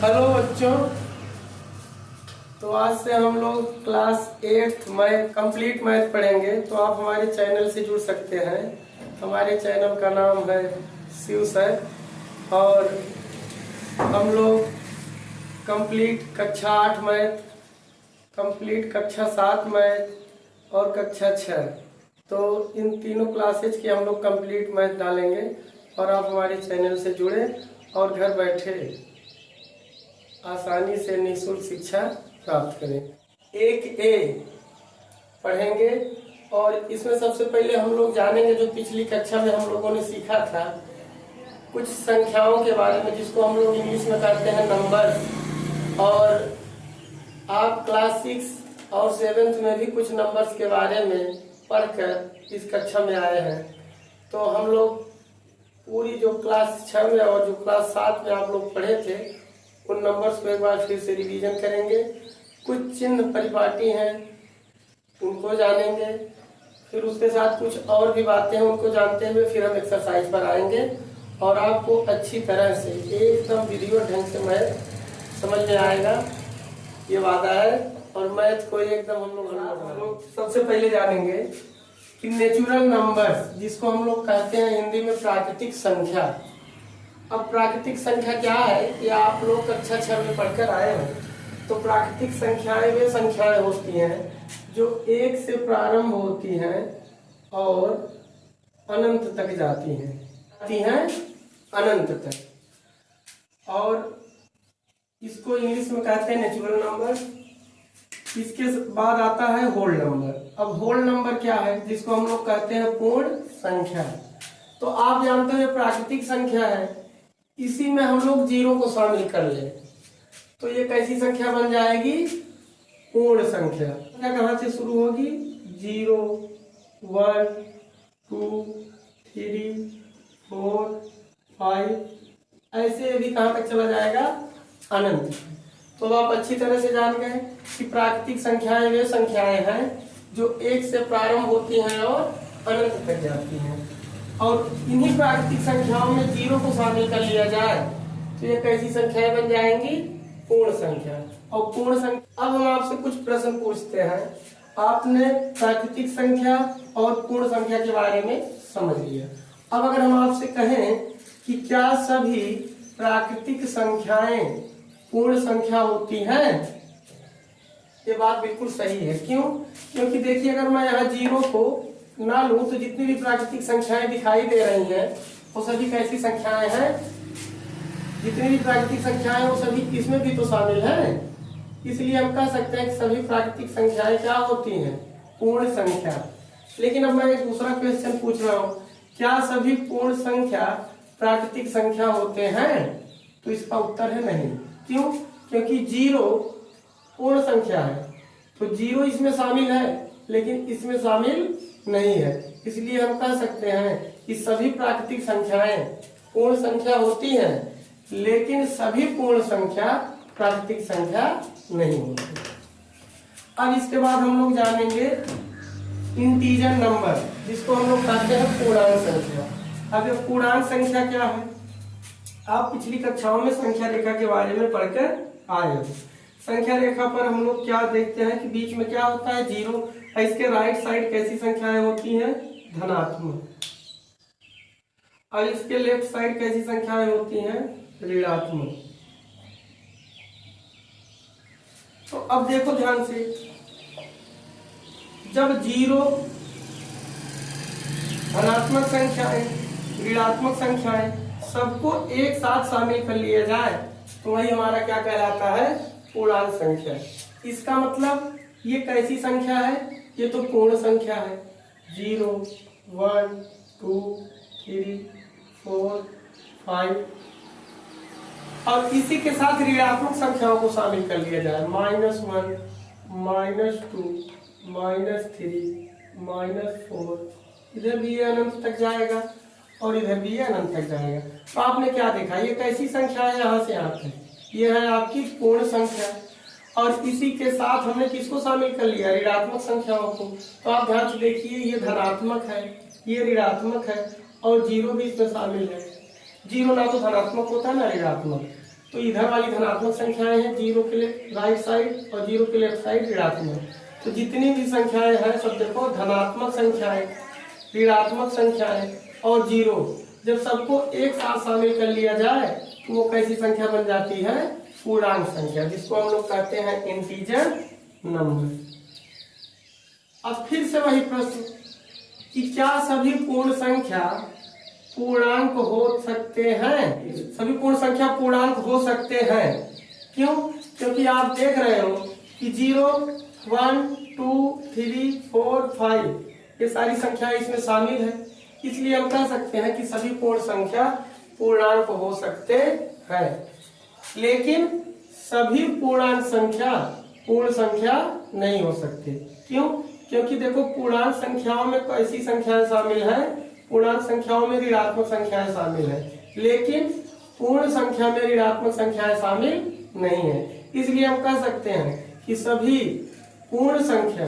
Hello बच्चों। तो आज से हम लोग क्लास 8 मैथ कंप्लीट मैथ पढ़ेंगे। तो आप हमारे चैनल से जुड़ सकते हैं। हमारे चैनल का नाम है शिव सर। और हम लोग कंप्लीट कक्षा 8 मैथ, कंप्लीट कक्षा 7 मैथ और कक्षा 6, तो इन तीनों क्लासेज की हम लोग कंप्लीट मैथ डालेंगे। और आप हमारे चैनल से जुड़े और घर बैठे आसानी से निःशुल्क शिक्षा प्राप्त करें। एक ए पढ़ेंगे और इसमें सबसे पहले हम लोग जानेंगे जो पिछली कक्षा में हम लोगों ने सीखा था कुछ संख्याओं के बारे में, जिसको हम लोग इंग्लिश में कहते हैं नंबर। और आप क्लास 6 और 7th में भी कुछ नंबर्स के बारे में पढ़कर इस कक्षा में आए हैं। तो हम लोग पूरी जो क्लास 6 में और जो क्लास 7 में आप लोग पढ़े थे उन नंबर्स को एक बार फिर से रिवीजन करेंगे। कुछ चिन्ह परिपाटी हैं उनको जानेंगे, फिर उसके साथ कुछ और भी बातें हैं उनको जानते हुए फिर हम एक्सरसाइज पर आएंगे। और आपको अच्छी तरह से एकदम वीडियो ढंग से मैथ समझ में आएगा, ये वादा है। और मैथ को एकदम हम लोग सबसे पहले जानेंगे कि नेचुरल नंबर्स, जिसको हम लोग कहते हैं हिंदी में प्राकृतिक संख्या। अब प्राकृतिक संख्या क्या है कि आप लोग कक्षा 6 में पढ़कर आए हो। तो प्राकृतिक संख्याएं वे संख्याएं होती हैं जो 1 से प्रारंभ होती हैं और अनंत तक जाती हैं अनंत तक। और इसको इंग्लिश में कहते हैं नेचुरल नंबर। इसके बाद आता है होल नंबर। अब होल नंबर क्या है, जिसको हम लोग कहते हैं पूर्ण संख्या। तो आप जानते हो प्राकृतिक संख्या है, इसी में हम लोग जीरो को शामिल कर ले तो ये कैसी संख्या बन जाएगी, पूर्ण संख्या। क्या कहाँ से शुरू होगी, 0 1 2 3 4 5, ऐसे अभी कहाँ तक चला जाएगा, अनंत। तो आप अच्छी तरह से जान गए कि प्राकृतिक संख्याएं वे संख्याएं हैं जो 1 से प्रारंभ होती हैं और अनंत तक जाती हैं। और इन्हीं प्राकृतिक संख्याओं में जीरो को शामिल कर लिया जाए तो ये कैसी संख्याएं बन जाएंगी, पूर्ण संख्या। और पूर्ण संख्या, अब हम आपसे कुछ प्रश्न पूछते हैं। आपने प्राकृतिक संख्या और पूर्ण संख्या के बारे में समझ लिया। अब अगर हम आपसे कहें कि क्या सभी प्राकृतिक संख्याएं पूर्ण संख्या होती हैं, ये बात बिल्कुल सही है। क्यों? क्योंकि देखिए, अगर मैं यहाँ जीरो को ना लूं तो जितनी भी प्राकृतिक संख्याएं दिखाई दे रही हैं वो सभी कैसी संख्याएं हैं, जितनी भी प्राकृतिक संख्याएं वो सभी इसमें भी तो शामिल हैं। इसलिए हम कह सकते हैं कि सभी प्राकृतिक संख्याएं क्या होती हैं, पूर्ण संख्या। लेकिन अब मैं एक दूसरा क्वेश्चन पूछ रहा हूँ, क्या सभी पूर्ण संख्या प्राकृतिक संख्या होते हैं? तो इसका उत्तर है नहीं। क्यों? क्योंकि जीरो पूर्ण संख्या है, तो जीरो इसमें शामिल है लेकिन इसमें शामिल नहीं है। इसलिए हम कह सकते हैं कि सभी प्राकृतिक संख्याएं पूर्ण संख्या होती हैं, लेकिन सभी पूर्ण संख्या प्राकृतिक संख्या नहीं होती। अब इसके बाद हम लोग जानेंगे इंटीजर नंबर, जिसको हम लोग कहते हैं पूर्णांक संख्या। अब ये पूर्णांक संख्या क्या है, आप पिछली कक्षाओं में संख्या रेखा के बारे में पढ़कर आए हो। संख्या रेखा पर हम लोग क्या देखते हैं कि बीच में क्या होता है, जीरो। इसके राइट साइड कैसी संख्याएं होती हैं, धनात्मक। और इसके लेफ्ट साइड कैसी संख्याएं होती हैं, ऋणात्मक। तो अब देखो ध्यान से, जब जीरो, धनात्मक संख्याएं, ऋणात्मक संख्याएं सबको एक साथ शामिल कर लिया जाए तो वही हमारा क्या कहलाता है, पूर्णांक संख्या। इसका मतलब ये कैसी संख्या है, ये तो पूर्ण संख्या है। 0 1 2 3 4 5, और इसी के साथ ऋणात्मक संख्याओं को शामिल कर लिया जाए, -1 -2 -3 -4, इधर भी ये अनंत तक जाएगा और इधर भी ये अनंत तक जाएगा। तो आपने क्या देखा, ये कैसी संख्या है, यहाँ से यहाँ तक ये है आपकी पूर्ण संख्या। और इसी के साथ हमने किसको शामिल कर लिया, ऋणात्मक संख्याओं को। तो आप ध्यान से देखिए, ये धनात्मक है, ये ऋणात्मक है और जीरो भी इसमें शामिल है। जीरो ना तो धनात्मक होता है ना ऋणात्मक, तो इधर वाली धनात्मक संख्याएं हैं, 0 के राइट साइड और 0 के लेफ्ट साइड ऋणात्मक। तो जितनी भी संख्याएं हैं सब देखो धनात्मक संख्याएं, ऋणात्मक संख्याएं और 0, जब सबको एक साथ शामिल कर लिया जाए तो वो कैसी संख्या बन जाती है? पूर्णांक संख्या, जिसको हम लोग कहते हैं इंटीजर नंबर। अब फिर से वही प्रश्न कि क्या सभी पूर्ण संख्या पूर्णांक हो सकते हैं? सभी पूर्ण संख्या पूर्णांक हो सकते हैं। क्यों? क्योंकि आप देख रहे हो कि 0, 1, 2, 3, 4, 5 ये सारी संख्याएं इसमें शामिल है, इसलिए हम कह सकते हैं कि सभी पूर्ण संख्या पूर्णांक हो सकते हैं। लेकिन सभी पूर्णांक संख्या पूर्ण संख्या नहीं हो सकते। क्यों? क्योंकि देखो पूर्णांक संख्याओं में कैसी संख्याएं शामिल हैं? पूर्णांक संख्याओं में ऋणात्मक संख्याएं शामिल हैं, लेकिन पूर्ण संख्या में ऋणात्मक संख्याएं शामिल नहीं है। इसलिए हम कह सकते हैं कि सभी पूर्ण संख्या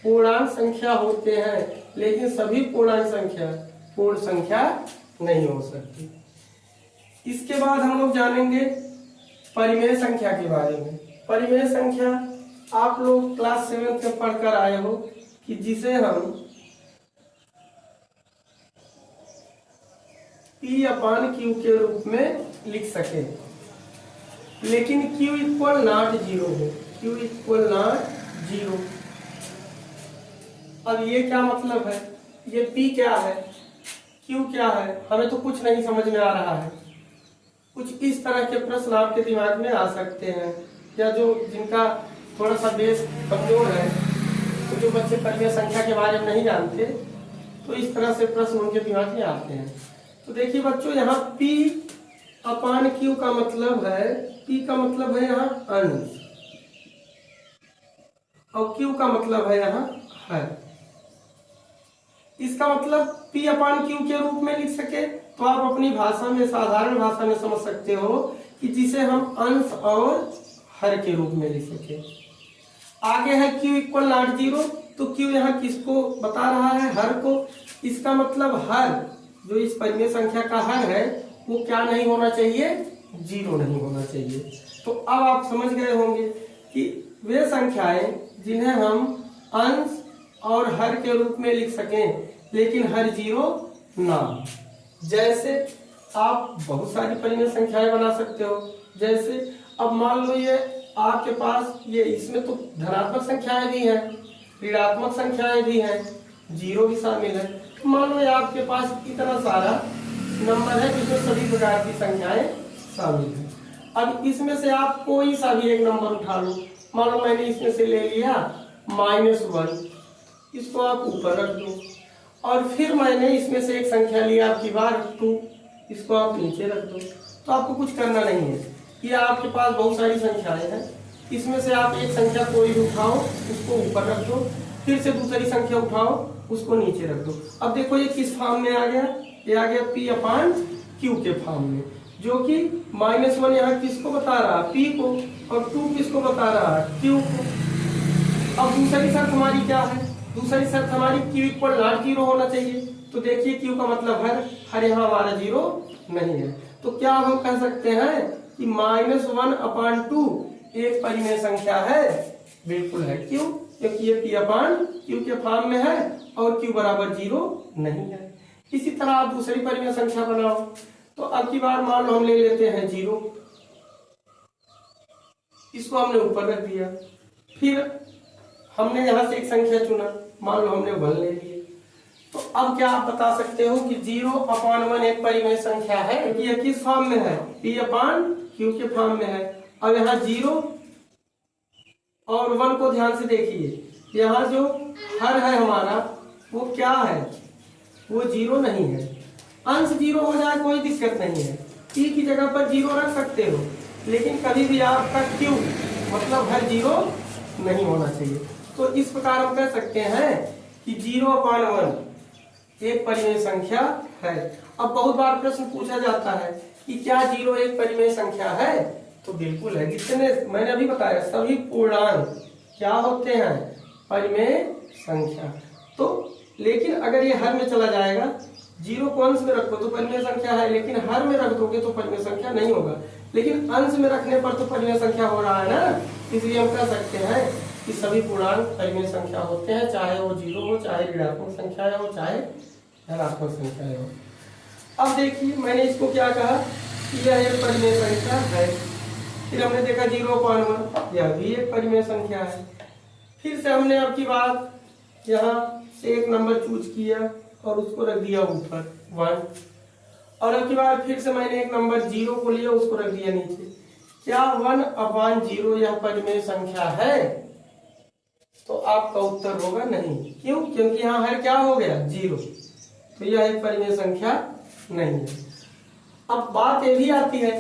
पूर्णांक संख्या होते हैं, लेकिन सभी पूर्णांक संख्या पूर्ण संख्या नहीं हो सकती। इसके बाद हम लोग जानेंगे परिमेय संख्या के बारे में। परिमेय संख्या आप लोग क्लास 7 में पढ़कर आए हो कि जिसे हम P/Q के रूप में लिख सके, लेकिन Q इक्वल नॉट 0 हो। Q equal not 0। अब ये क्या मतलब है? ये P क्या है, Q क्या है, हमें तो कुछ नहीं समझ में आ रहा है। कुछ इस तरह के प्रश्न आपके दिमाग में आ सकते हैं, या जो जिनका थोड़ा सा बेस कमजोर है, तो जो बच्चे परिमेय संख्या के बारे में नहीं जानते, तो इस तरह से प्रश्न उनके दिमाग में आते हैं। तो देखिए बच्चों, यहाँ P/Q का मतलब है, P का मतलब है यहाँ अंश और Q का मतलब है यहाँ हर। इसका मतलब P/Q के रूप में लिख सके तो आप अपनी भाषा में, साधारण भाषा में समझ सकते हो कि जिसे हम अंश और हर के रूप में लिख सके। आगे है Q इक्वल नॉट 0, तो Q यहाँ किसको बता रहा है? हर को। इसका मतलब हर जो इस परिमेय संख्या का हर है वो क्या नहीं होना चाहिए? 0 नहीं होना चाहिए। तो अब आप समझ गए होंगे कि वे संख्याएं जिन्हें हम अंश और हर के रूप में लिख सकें, लेकिन हर 0 ना। जैसे आप बहुत सारी परिमेय संख्याएं बना सकते हो। जैसे अब मान लो ये आपके पास, ये इसमें तो धनात्मक संख्याएं भी हैं, ऋणात्मक संख्याएं भी हैं, 0 भी शामिल है। मान लो आपके पास इतना सारा नंबर है जिसमें सभी प्रकार की संख्याएं शामिल है। अब इसमें से आप कोई सा भी एक नंबर उठा लो। मान लो मैंने इसमें से ले लिया -1, इसको आप ऊपर रख दो। और फिर मैंने इसमें से एक संख्या लिया आपकी बार 2, इसको आप नीचे रख दो। तो आपको कुछ करना नहीं है। ये आपके पास बहुत सारी संख्याएं हैं, इसमें से आप एक संख्या कोई भी उठाओ, उसको ऊपर रख दो, फिर से दूसरी संख्या उठाओ, उसको नीचे रख दो। अब देखो ये किस फॉर्म में आ गया? ये आ गया P/Q के फॉर्म में, जो कि -1 यहाँ किसको बता रहा है? P को, और 2 किसको बता रहा है? Q को। अब दूसरी शर्त हमारी क्या है? दूसरी शर्त हमारी Q इक्वल नॉट 0 होना चाहिए। तो देखिए Q का मतलब हर यहाँ हमारा 0 नहीं है। तो क्या हम कह सकते हैं कि -1/2 एक परिमेय संख्या है? बिल्कुल है। क्यों? क्योंकि ये P/Q के फॉर्म में है और Q बराबर 0 नहीं है। इसी तरह आप दूसरी परिमेय संख्या बनाओ। तो अब की बार मान लो हम ले लेते हैं 0, इसको हमने ऊपर रख दिया। फिर हमने यहाँ से एक संख्या चुना, मान लो हमने 1 ले लिए। तो अब क्या आप बता सकते हो कि 0/1 एक परिमेय संख्या है? ये किस फॉर्म में है? P/Q के फॉर्म में है। अब यहाँ 0 और 1 को ध्यान से देखिए, यहाँ जो हर है हमारा वो क्या है? वो 0 नहीं है। अंश 0 हो जाए कोई दिक्कत नहीं है, P की जगह पर 0 रख सकते हो, लेकिन कभी भी आपका Q मतलब हर 0 नहीं होना चाहिए। तो इस प्रकार हम कह सकते हैं कि 0/1 एक परिमेय संख्या है। अब बहुत बार प्रश्न पूछा जाता है कि क्या 0 एक परिमेय संख्या है? तो बिल्कुल है। जितने मैंने अभी बताया सभी पूर्णांक क्या होते हैं? परिमेय संख्या। तो लेकिन अगर ये हर में चला जाएगा, 0 को अंश में रखो तो परिमेय संख्या है, लेकिन हर में रख दोगे तो परिमेय संख्या नहीं होगा। लेकिन अंश में रखने पर तो परिमेय संख्या हो रहा है ना, इसलिए हम कह सकते हैं कि सभी पूर्णांक परिमेय संख्या होते हैं, चाहे वो जीरो हो, चाहे ऋणात्मक संख्या हो, चाहे धनात्मक संख्या हो। अब देखिए मैंने इसको क्या कहा कि यह एक परिमेय संख्या है। फिर हमने देखा 0.1, यह भी एक परिमेय संख्या है। फिर से हमने अब की बात यहाँ से एक नंबर चूज किया और उसको रख दिया ऊपर 1, और अब की बार फिर से मैंने एक नंबर 0 को लिया, उसको रख दिया नीचे। क्या 1/0 यह परिमेय संख्या है? तो आपका उत्तर होगा नहीं। क्यों? क्योंकि यहाँ हर क्या हो गया 0, तो यह एक परिमेय संख्या नहीं है। अब बात ये भी आती है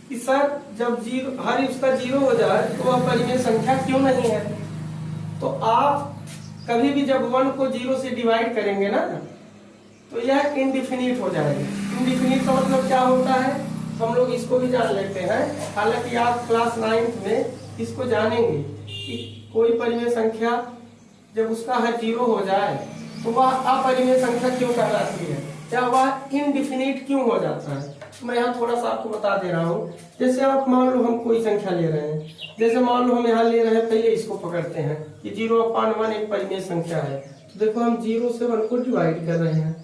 कि सर जब जीरो हर उसका 0 हो जाए तो वह परिमेय संख्या क्यों नहीं है? तो आप कभी भी जब 1 को 0 से डिवाइड करेंगे ना तो यह इनडिफिनिट हो जाएगा। इनडिफिनिट का मतलब क्या होता है हम लोग इसको भी जान लेते हैं, हालांकि आप क्लास 9th में इसको जानेंगे कि कोई परिमेय संख्या जब उसका हर 0 हो जाए तो वह अपरिमेय संख्या क्यों कहलाती है, या वह इनडिफिनिट क्यों हो जाता है। मैं यहाँ थोड़ा सा आपको बता दे रहा हूँ। जैसे आप मान लो हम कोई संख्या ले रहे हैं, जैसे मान लो हम यहाँ ले रहे हैं, पहले इसको पकड़ते हैं कि 0/1 एक परिमेय संख्या है। तो देखो हम 0 से 1 को डिवाइड कर रहे हैं,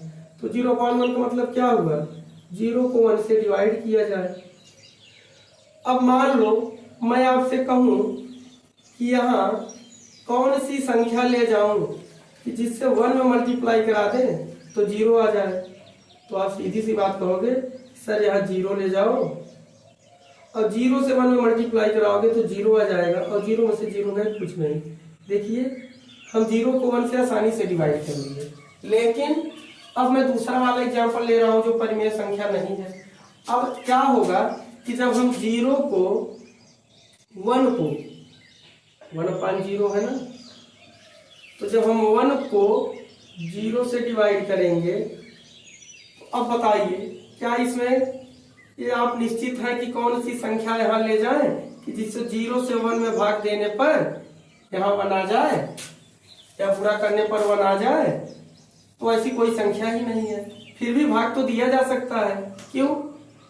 तो 0/1 का मतलब क्या हुआ, 0 को 1 से डिवाइड किया जाए। अब मान लो मैं आपसे कहूँ कि यहाँ कौन सी संख्या ले जाऊं कि जिससे 1 में मल्टीप्लाई करा दें तो 0 आ जाए। तो आप सीधी सी बात कहोगे सर यहाँ 0 ले जाओ, और 0 से 1 में मल्टीप्लाई कराओगे तो 0 आ जाएगा, और 0 में से 0 गए कुछ नहीं। देखिए हम 0 को 1 से आसानी से डिवाइड कर लिए, लेकिन अब मैं दूसरा वाला एग्जांपल ले रहा हूँ जो परिमेय संख्या नहीं है। अब क्या होगा कि जब हम 0 को 1 को 1/0 है ना, तो जब हम 1 को 0 से डिवाइड करेंगे, अब बताइए क्या इसमें ये आप निश्चित है कि कौन सी संख्या यहाँ ले जाएं कि जिससे 0 से 1 में भाग देने पर यहाँ 1 आ जाए, या पूरा करने पर 1 आ जाए? तो ऐसी कोई संख्या ही नहीं है। फिर भी भाग तो दिया जा सकता है। क्यों?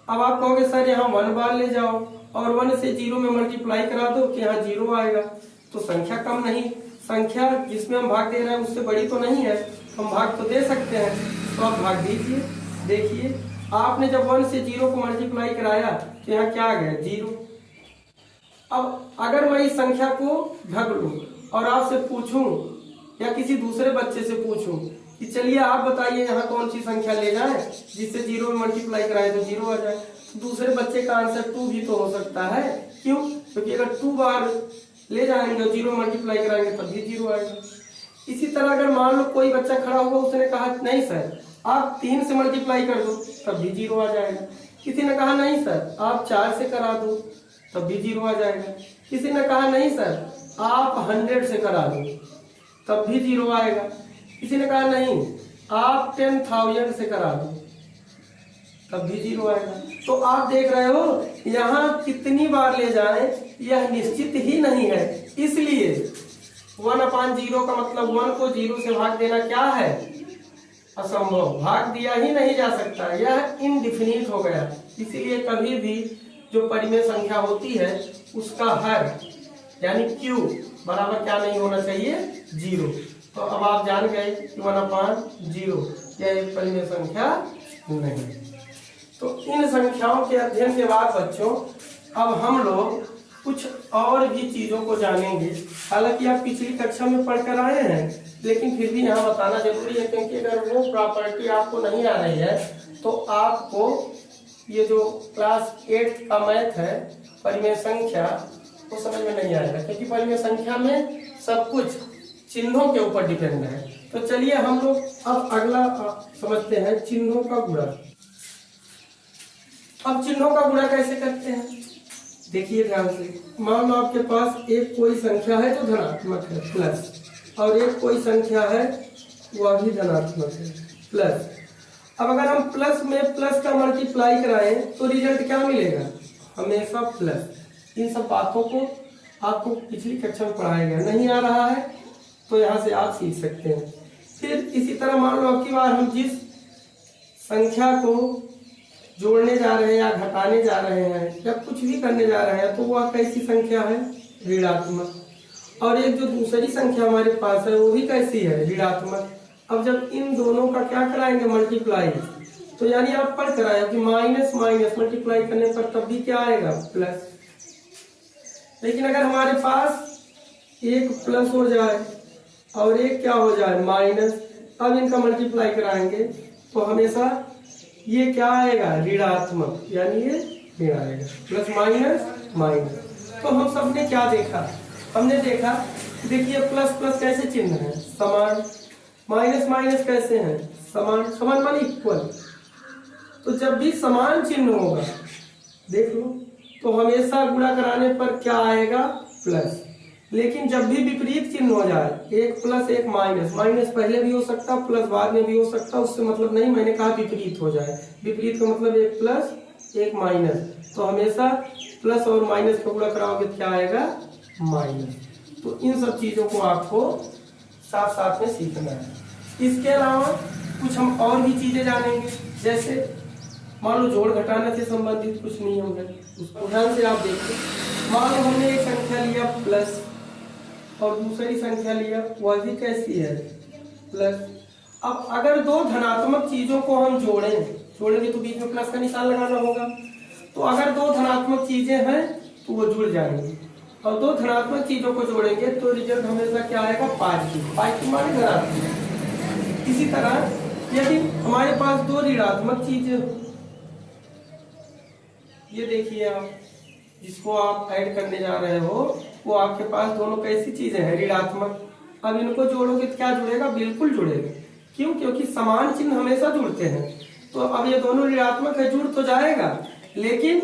अब आप कहोगे सर यहाँ 1 बार ले जाओ और 1 से 0 में मल्टीप्लाई करा दो कि यहाँ 0 आएगा, तो संख्या कम नहीं, संख्या जिसमें हम भाग दे रहे हैं उससे बड़ी तो नहीं है, हम भाग तो दे सकते हैं। तो आप भाग दीजिए। देखिए आपने जब 1 से 0 को मल्टीप्लाई कराया तो यहाँ क्या आ गया 0। अब अगर मैं इस संख्या को ढक लूं और आपसे पूछूं या किसी दूसरे बच्चे से पूछूं कि चलिए आप बताइए यहाँ कौन सी संख्या ले जाए जिससे 0 में मल्टीप्लाई कराए तो 0 आ जाए, दूसरे बच्चे का आंसर 2 भी तो हो सकता है। क्यों? क्योंकि अगर 2 बार ले जाएंगे और 0 मल्टीप्लाई कराएंगे तब भी 0 आएगा। इसी तरह अगर मान लो कोई बच्चा खड़ा हुआ, उसने कहा नहीं सर आप 3 से मल्टीप्लाई कर दो तब भी 0 आ जाएगा। किसी ने कहा नहीं सर आप 4 से करा दो तब भी 0 आ जाएगा। किसी ने कहा नहीं सर आप 100 से करा दो तब भी 0 आएगा। किसी ने कहा नहीं आप 10,000 से करा दो तब भी 0 आएगा। तो आप देख रहे हो यहाँ कितनी बार ले जाएं यह निश्चित ही नहीं है, इसलिए 1/0 का मतलब 1 को 0 से भाग देना क्या है, असंभव, भाग दिया ही नहीं जा सकता, यह इनडिफिनिट हो गया। इसीलिए कभी भी जो परिमेय संख्या होती है उसका हर यानी Q बराबर क्या नहीं होना चाहिए 0। तो अब आप जान गए कि 1/0 यह एक परिमेय संख्या नहीं। तो इन संख्याओं के अध्ययन के बाद बच्चों अब हम लोग कुछ और भी चीजों को जानेंगे। हालांकि आप पिछली कक्षा में पढ़कर आए हैं, लेकिन फिर भी यहाँ बताना जरूरी है, क्योंकि अगर वो प्रॉपर्टी आपको नहीं आ रही है तो आपको ये जो क्लास 8 का मैथ है परिमेय संख्या वो समझ में नहीं आएगा, क्योंकि परिमेय संख्या में सब कुछ चिन्हों के ऊपर डिपेंड है। तो चलिए हम लोग अब अगला समझते हैं चिन्हों का गुणा। अब चिन्हों का गुणा कैसे करते हैं देखिए ध्यान से। मान लो आपके पास एक कोई संख्या है जो धनात्मक है प्लस, और एक कोई संख्या है वह भी धनात्मक है प्लस। अब अगर हम प्लस में प्लस का मल्टीप्लाई कराएं तो रिजल्ट क्या मिलेगा, हमेशा प्लस। इन सब बातों को आपको पिछली कक्षा में पढ़ाया गया, नहीं आ रहा है तो यहाँ से आप सीख सकते हैं। फिर इसी तरह मान लो अब की बार हम जिस संख्या को जोड़ने जा रहे हैं या घटाने जा रहे हैं या कुछ भी करने जा रहे हैं तो वह कैसी संख्या है, ऋणात्मक। और एक जो दूसरी संख्या हमारे पास है वो भी कैसी है, ऋणात्मक। अब जब इन दोनों का क्या कराएंगे, मल्टीप्लाई, तो यानी आप पढ़ कर आए कि माइनस माइनस मल्टीप्लाई करने पर तब भी क्या आएगा, प्लस। लेकिन अगर हमारे पास एक प्लस हो जाए और एक क्या हो जाए, माइनस, अब इनका मल्टीप्लाई कराएंगे तो हमेशा ये क्या आएगा, ऋणात्मक, यानी ये ऋण आएगा, प्लस माइनस माइनस। तो हम सबने क्या देखा, हमने देखा देखिए प्लस प्लस कैसे चिन्ह है, समान, माइनस माइनस कैसे हैं, समान, समान माने इक्वल। तो जब भी समान चिन्ह होगा, देख लो, तो हमेशा गुणा कराने पर क्या आएगा, प्लस। लेकिन जब भी विपरीत चिन्ह हो जाए, एक प्लस एक माइनस, माइनस पहले भी हो सकता प्लस बाद में भी हो सकता, उससे मतलब नहीं, मैंने कहा विपरीत हो जाए, विपरीत का मतलब एक प्लस एक माइनस, तो हमेशा प्लस और माइनस का गुणा कराओगे क्या आएगा, माइनस। तो इन सब चीजों को आपको साथ साथ में सीखना है। इसके अलावा कुछ हम और भी चीजें जानेंगे, जैसे मान लो जोड़ घटाने से संबंधित कुछ नियम है, उसको ध्यान से आप देखिए। मान लो हमने एक संख्या लिया प्लस और दूसरी संख्या लिया, वह भी कैसी है, प्लस। अब अगर दो धनात्मक चीजों को हम जोड़ेंगे तो बीच में प्लस का निशान लगाना होगा। तो अगर दो धनात्मक चीजें हैं तो वो जुड़ जाएंगी, और दो धनात्मक चीजों को जोड़ेंगे तो रिजल्ट हमेशा क्या आएगा, पॉजिटिव, पॉजिटिव माने धनात्मक। इसी तरह यदि हमारे पास दो ऋणात्मक चीजें, ये देखिए आप जिसको आप ऐड करने जा रहे हो, वो आपके पास दोनों कैसी चीजें हैं, ऋणात्मक। अब इनको जोड़ोगे तो क्या जुड़ेगा, बिल्कुल जुड़ेगा। क्यों, क्योंकि समान चिन्ह हमेशा जुड़ते हैं। तो अब ये दोनों ऋणात्मक है, जुड़ तो जाएगा, लेकिन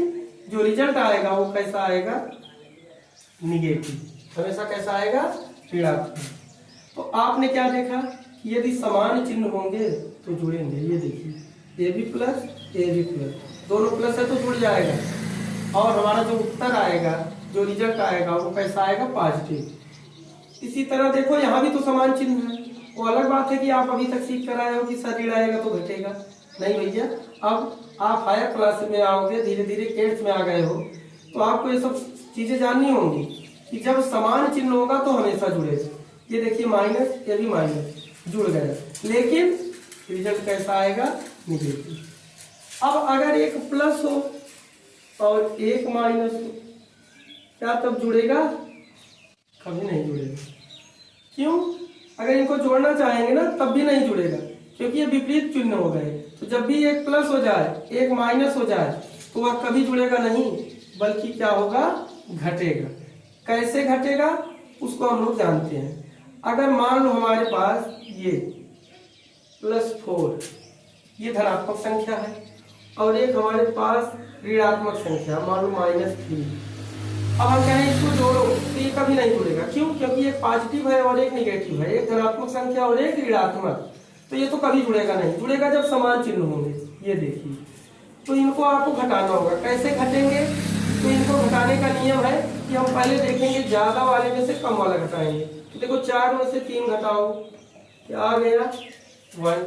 जो रिजल्ट आएगा वो कैसा आएगा, निगेटिव, हमेशा कैसा आएगा, ऋणात्मक। तो आपने क्या देखा कि यदि समान चिन्ह होंगे तो जुड़ेंगे, ये देखिए A B plus A B plus, दोनों प्लस है तो जुड़ जाएगा, और हमारा जो उत्तर आएगा, जो रिजल्ट आएगा वो कैसा आएगा, पॉजिटिव। इसी तरह देखो यहाँ भी तो समान चिन्ह है। वो अलग बात है कि आप अभी तक सीख कर आए हो कि सर ऋण आएगा तो घटेगा, नहीं भैया। अब आप हायर क्लास में आओगे, धीरे धीरे 8th में आ गए हो, तो आपको ये सब चीजें जाननी होंगी कि जब समान चिन्ह होगा तो हमेशा जुड़ेगा। ये देखिए माइनस, ये भी माइनस, जुड़ गए, लेकिन रिजल्ट कैसा आएगा, निगेटिव। अब अगर एक प्लस हो और एक माइनस हो, क्या तब जुड़ेगा, कभी नहीं जुड़ेगा। क्यों, अगर इनको जोड़ना चाहेंगे ना तब भी नहीं जुड़ेगा, क्योंकि ये विपरीत चिन्ह हो गए। तो जब भी एक प्लस हो जाए एक माइनस हो जाए तो वह कभी जुड़ेगा नहीं, बल्कि क्या होगा, घटेगा। कैसे घटेगा उसको हम लोग जानते हैं। अगर मान लो हमारे पास ये +4 ये धनात्मक संख्या है, और एक हमारे पास ऋणात्मक संख्या मान लो -3। अब हम कहें इसको जोड़ो तो ये कभी नहीं जुड़ेगा। क्यों, क्योंकि एक पॉजिटिव है और एक निगेटिव है, एक धनात्मक संख्या और एक ऋणात्मक, तो ये तो कभी जुड़ेगा नहीं। जुड़ेगा जब समान चिन्ह होंगे। ये देखिए, तो इनको आपको घटाना होगा। कैसे घटेंगे, तो इनको घटाने का नियम है कि हम पहले देखेंगे ज्यादा वाले में से कम वाला घटाएंगे। तो देखो 4 में से 3 घटाओ, क्या आ गया, 1।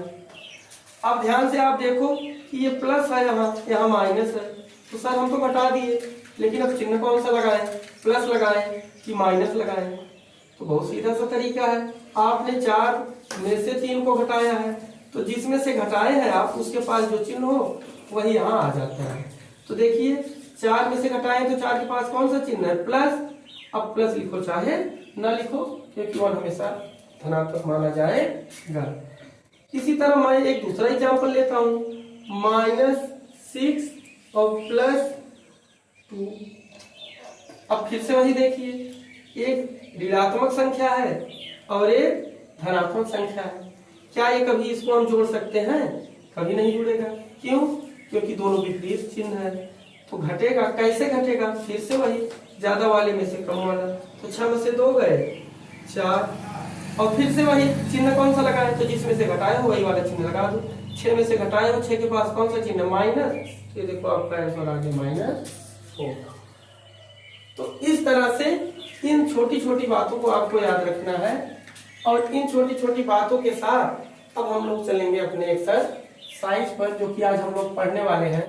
अब ध्यान से आप देखो कि ये प्लस है, यहाँ माइनस है, तो सर हम तो घटा दिए, लेकिन अब चिन्ह कौन सा लगाएं, प्लस लगाएं कि माइनस लगाएं। तो बहुत सीधा सा तरीका है। आपने 4 में से 3 को घटाया है, तो जिसमें से घटाए हैं आप उसके पास जो चिन्ह हो वही यहाँ आ जाता है। तो देखिए 4 में से घटाए तो 4 के पास कौन सा चिन्ह है, प्लस। अब प्लस लिखो चाहे ना लिखो, क्योंकि 1 हमेशा धनात्मक माना जाएगा। इसी तरह मैं एक दूसरा एग्जाम्पल लेता हूँ, -6 और +2। अब फिर से वही देखिए, एक ऋणात्मक संख्या है और एक धनात्मक संख्या है। क्या ये कभी इसको हम जोड़ सकते हैं, कभी नहीं जुड़ेगा। क्यों, क्योंकि दोनों विपरीत चिन्ह है। तो घटेगा, कैसे घटेगा, फिर से वही ज्यादा वाले में से कम वाला। तो 6 में से 2 गए 4, और फिर से वही चिन्ह कौन सा लगाए, तो जिसमें से घटाए हो वही वाला चिन्ह लगा दो। 6 में से घटाए हो, 6 के पास कौन सा चिन्ह, माइनस। ये देखो आपका आंसर आ गया -4। तो इस तरह से इन छोटी छोटी बातों को आपको याद रखना है, और इन छोटी छोटी बातों के साथ अब हम लोग चलेंगे अपने एक्सरसाइज पर, जो कि आज हम लोग पढ़ने वाले हैं।